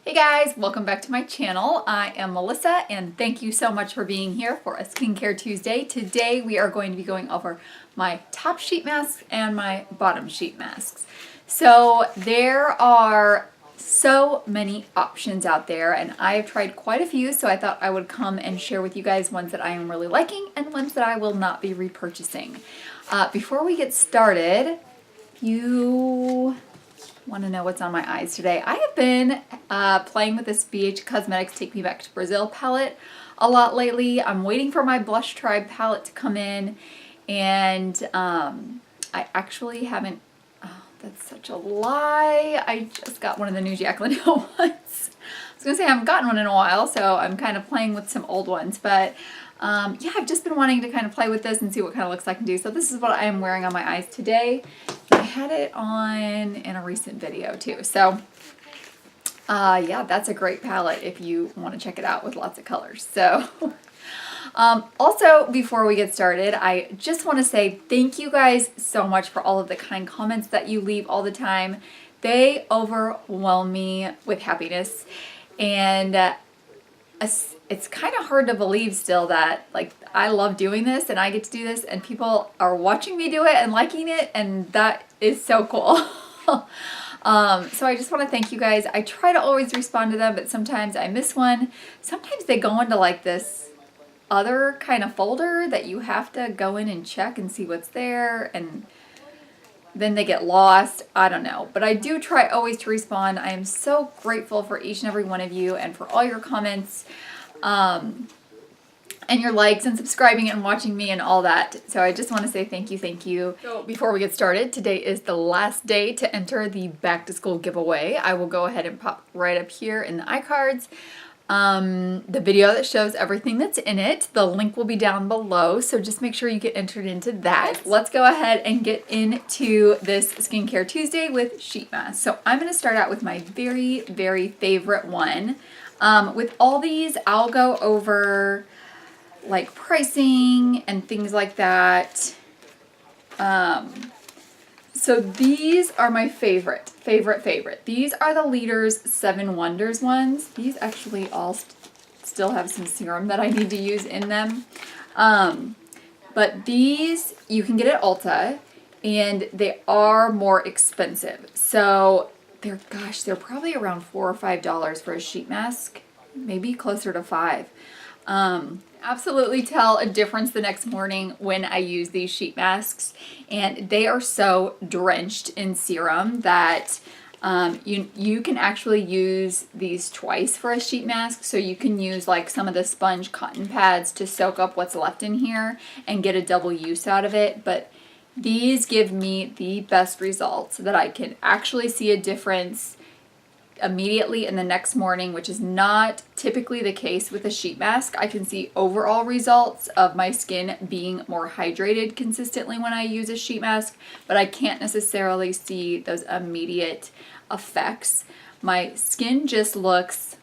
Hey guys, welcome back to my channel. I am Melissa and thank you so much for being here for a Skincare Tuesday. Today we are going to be going over my top sheet masks and my bottom sheet masks. So there are so many options out there and I've tried quite a few, so I thought I would come and share with you guys ones that I am really liking and ones that I will not be repurchasing. Before we get started, you want to know what's on my eyes today. I have been playing with this BH Cosmetics Take Me Back to Brazil palette a lot lately. I'm waiting for my Blush Tribe palette to come in, and I actually haven't, oh, that's such a lie. I just got one of the new Jaclyn Hill ones. I was going to say I haven't gotten one in a while, so I'm kind of playing with some old ones, but yeah, I've just been wanting to kind of play with this and see what kind of looks I can do. So this is what I am wearing on my eyes today. I had it on in a recent video too. So yeah, that's a great palette if you want to check it out with lots of colors. So also, before we get started, I just want to say thank you guys so much for all of the kind comments that you leave all the time. They overwhelm me with happiness, and it's kind of hard to believe still that like I love doing this and I get to do this and people are watching me do it and liking it, and that is so cool. So I just want to thank you guys. I try to always respond to them, but sometimes I miss one. Sometimes they go into like this other kind of folder that you have to go in and check and see what's there, and then they get lost. I don't know, but I do try always to respond. I am so grateful for each and every one of you and for all your comments and your likes and subscribing and watching me and all that. So I just want to say thank you, thank you. So before we get started, today is the last day to enter the back to school giveaway. I will go ahead and pop right up here in the iCards the video that shows everything that's in it. The link will be down below, so just make sure you get entered into that. Let's go ahead and get into this Skincare Tuesday with sheet masks. So I'm going to start out with my very, very favorite one. With all these, I'll go over like pricing and things like that. So these are my favorite. These are the Leaders 7 Wonders ones. These actually all still have some serum that I need to use in them. But these you can get at Ulta, and they are more expensive. So they're probably around $4 or $5 for a sheet mask, maybe closer to $5. Absolutely tell a difference the next morning when I use these sheet masks, and they are so drenched in serum that you can actually use these twice for a sheet mask. So you can use like some of the sponge cotton pads to soak up what's left in here and get a double use out of it, but these give me the best results that I can actually see a difference immediately in the next morning, which is not typically the case with a sheet mask. I can see overall results of my skin being more hydrated consistently when I use a sheet mask, but I can't necessarily see those immediate effects. My skin just looks,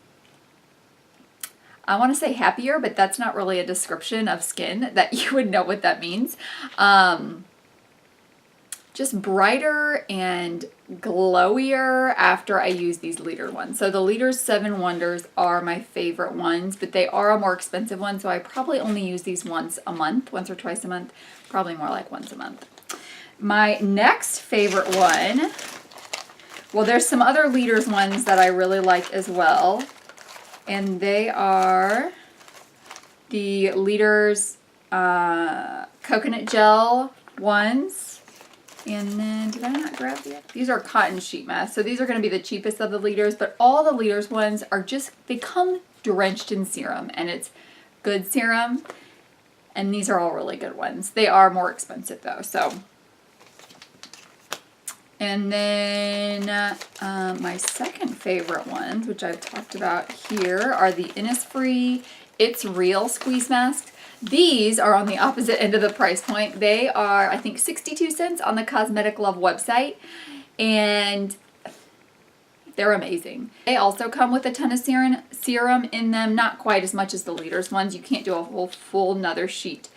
I want to say happier, but that's not really a description of skin that you would know what that means. Just brighter and glowier after I use these Leader ones. So the Leaders 7 Wonders are my favorite ones, but they are a more expensive one, so I probably only use these once or twice a month, probably more like once a month. My next favorite one, well, there's some other Leaders ones that I really like as well, and they are the Leaders coconut gel ones. And then, did I not grab the other? These are cotton sheet masks. So these are going to be the cheapest of the Leaders, but all the Leaders ones are just, they come drenched in serum, and it's good serum. And these are all really good ones. They are more expensive though, so. And then my second favorite ones, which I've talked about here, are the Innisfree It's Real Squeeze Masks. These are on the opposite end of the price point. They are, I think, 62 cents on the Cosmetic Love website, and they're amazing. They also come with a ton of serum in them, not quite as much as the Leaders ones. You can't do a whole full another sheet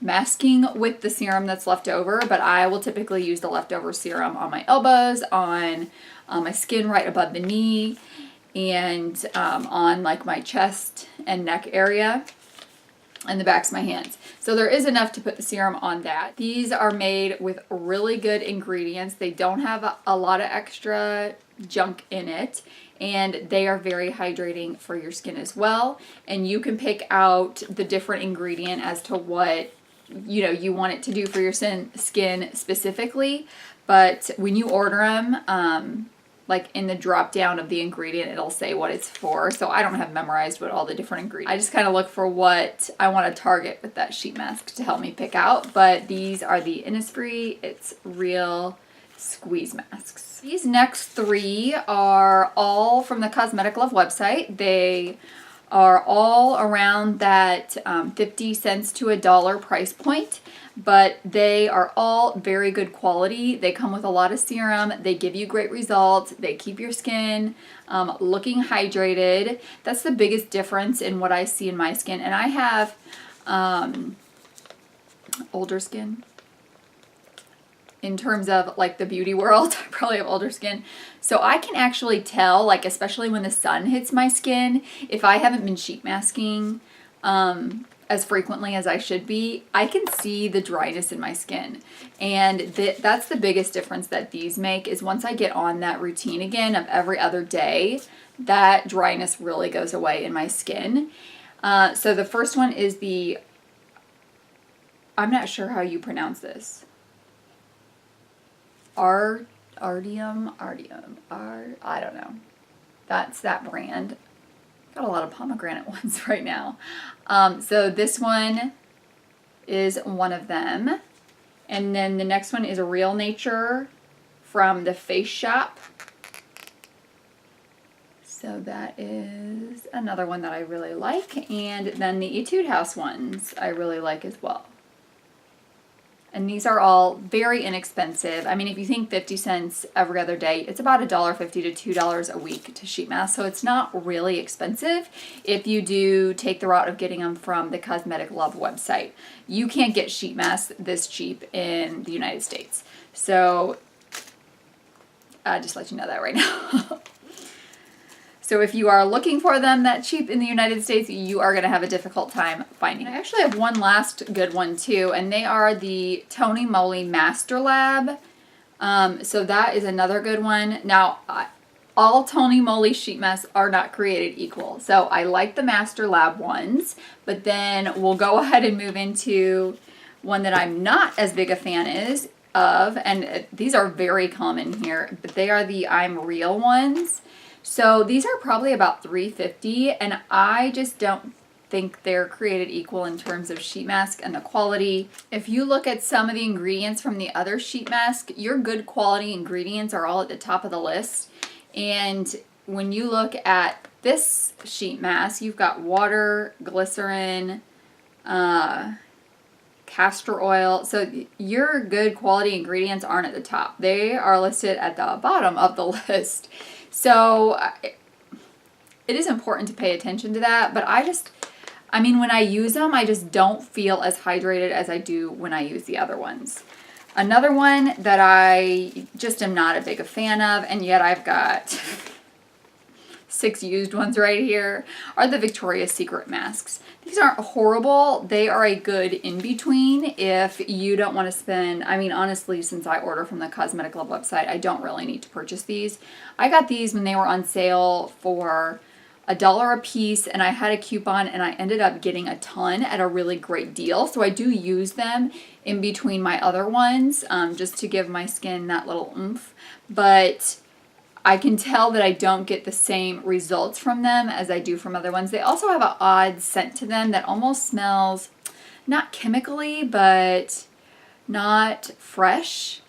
masking with the serum that's left over, but I will typically use the leftover serum on my elbows, on my skin right above the knee, and on like my chest and neck area and the backs of my hands. So there is enough to put the serum on that. These are made with really good ingredients. They don't have a lot of extra junk in it, and they are very hydrating for your skin as well. And you can pick out the different ingredient as to what you want it to do for your skin specifically. But when you order them, like in the drop down of the ingredient, it'll say what it's for. So I don't have memorized what all the different ingredients. I just kind of look for what I want to target with that sheet mask to help me pick out. But these are the Innisfree It's Real Squeeze Masks. These next three are all from the Cosmetic Love website. They are all around that 50 cents to $1 price point, but they are all very good quality. They come with a lot of serum. They give you great results. They keep your skin looking hydrated. That's the biggest difference in what I see in my skin. And I have older skin. In terms of like the beauty world, I probably have older skin. So I can actually tell, like especially when the sun hits my skin, if I haven't been sheet masking as frequently as I should be, I can see the dryness in my skin. And that's the biggest difference that these make, is once I get on that routine again of every other day, that dryness really goes away in my skin. So the first one is the, I'm not sure how you pronounce this. I don't know. That's that brand. Got a lot of pomegranate ones right now. So this one is one of them. And then the next one is a Real Nature from the Face Shop. So that is another one that I really like. And then the Etude House ones I really like as well. And these are all very inexpensive. I mean, if you think 50 cents every other day, it's about $1.50 to $2 a week to sheet mask. So it's not really expensive if you do take the route of getting them from the Cosmetic Love website. You can't get sheet masks this cheap in the United States. So just let you know that right now. So if you are looking for them that cheap in the United States, you are going to have a difficult time finding them. I actually have one last good one too, and they are the Tony Moly Master Lab. So that is another good one. Now, all Tony Moly sheet masks are not created equal. So I like the Master Lab ones, but then we'll go ahead and move into one that I'm not as big a fan of, and these are very common here, but they are the I'm Real ones. So these are probably about $3.50, and I just don't think they're created equal in terms of sheet mask and the quality. If you look at some of the ingredients from the other sheet mask, your good quality ingredients are all at the top of the list. And when you look at this sheet mask, you've got water, glycerin, castor oil. So your good quality ingredients aren't at the top. They are listed at the bottom of the list. So it is important to pay attention to that, but I mean, when I use them, I just don't feel as hydrated as I do when I use the other ones. Another one that I just am not a big a fan of, and yet I've got 6 used ones right here, are the Victoria's Secret masks. These aren't horrible. They are a good in-between if you don't want to spend, I mean, honestly, since I order from the Cosmetic Love website, I don't really need to purchase these. I got these when they were on sale for $1 a piece, and I had a coupon, and I ended up getting a ton at a really great deal. So I do use them in between my other ones, just to give my skin that little oomph. But I can tell that I don't get the same results from them as I do from other ones. They also have an odd scent to them that almost smells, not chemically, but not fresh,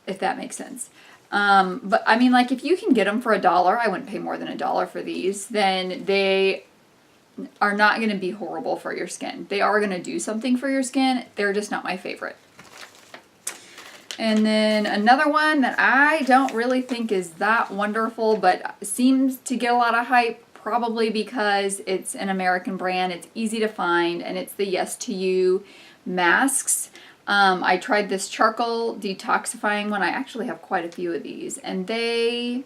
if that makes sense. But I mean, like, if you can get them for $1, I wouldn't pay more than $1 for these, then they are not going to be horrible for your skin. They are going to do something for your skin. They're just not my favorite. And then another one that I don't really think is that wonderful, but seems to get a lot of hype, probably because it's an American brand, it's easy to find, and it's the Yes to You masks. I tried this charcoal detoxifying one. I actually have quite a few of these, and they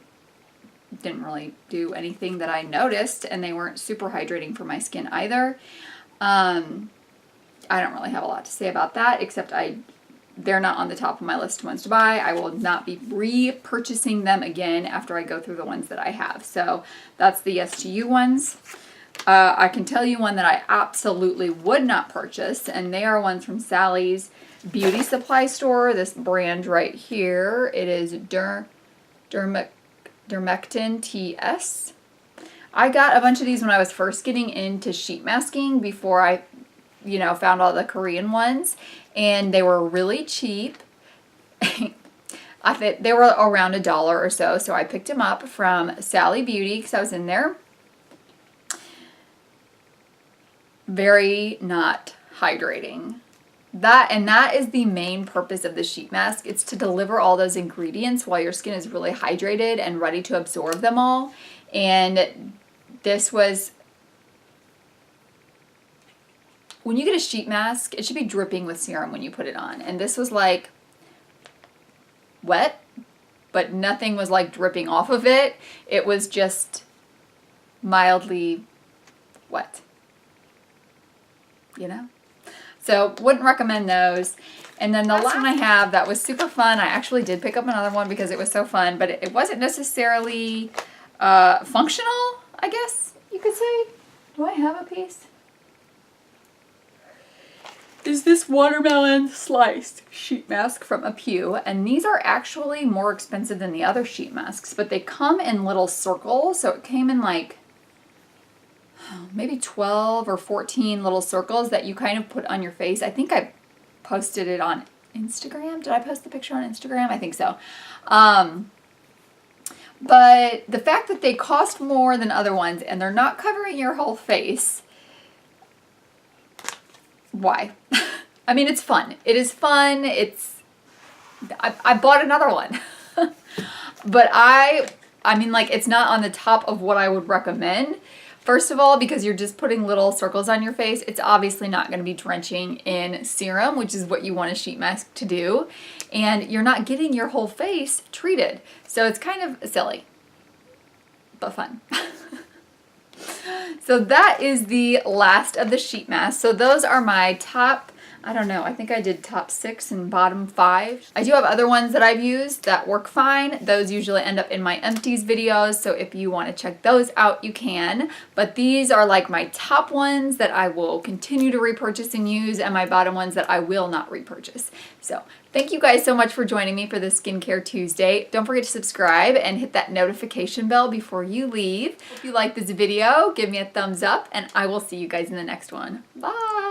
didn't really do anything that I noticed, and they weren't super hydrating for my skin either. I don't really have a lot to say about that, except they're not on the top of my list of ones to buy. I will not be repurchasing them again after I go through the ones that I have. So that's the Yes to You ones. I can tell you one that I absolutely would not purchase, and they are ones from Sally's Beauty Supply Store. This brand right here, it is Dermectin TS. I got a bunch of these when I was first getting into sheet masking before I, found all the Korean ones, and they were really cheap. I think they were around $1 or so, so I picked them up from Sally Beauty because I was in there. Very not hydrating. That is the main purpose of the sheet mask. It's to deliver all those ingredients while your skin is really hydrated and ready to absorb them all. And this was, when you get a sheet mask, it should be dripping with serum when you put it on. And this was like wet, but nothing was like dripping off of it. It was just mildly wet, So wouldn't recommend those. And then the last one I have that was super fun. I actually did pick up another one because it was so fun, but it wasn't necessarily functional, I guess you could say. Do I have a piece? Is this watermelon sliced sheet mask from Ebates, and these are actually more expensive than the other sheet masks, but they come in little circles, so it came in like maybe 12 or 14 little circles that you kind of put on your face. I think I posted it on Instagram. Did I post the picture on Instagram? I think so. But the fact that they cost more than other ones and they're not covering your whole face, why? I mean, it's fun. It is fun. I bought another one. But I mean, like, it's not on the top of what I would recommend. First of all, because you're just putting little circles on your face, it's obviously not going to be drenching in serum, which is what you want a sheet mask to do. And you're not getting your whole face treated. So it's kind of silly, but fun. So that is the last of the sheet masks. So those are my top, I don't know, I think I did top 6 and bottom 5. I do have other ones that I've used that work fine. Those usually end up in my empties videos, so if you want to check those out, you can. But these are like my top ones that I will continue to repurchase and use, and my bottom ones that I will not repurchase. So thank you guys so much for joining me for this Skincare Tuesday. Don't forget to subscribe and hit that notification bell before you leave. If you like this video, give me a thumbs up, and I will see you guys in the next one. Bye!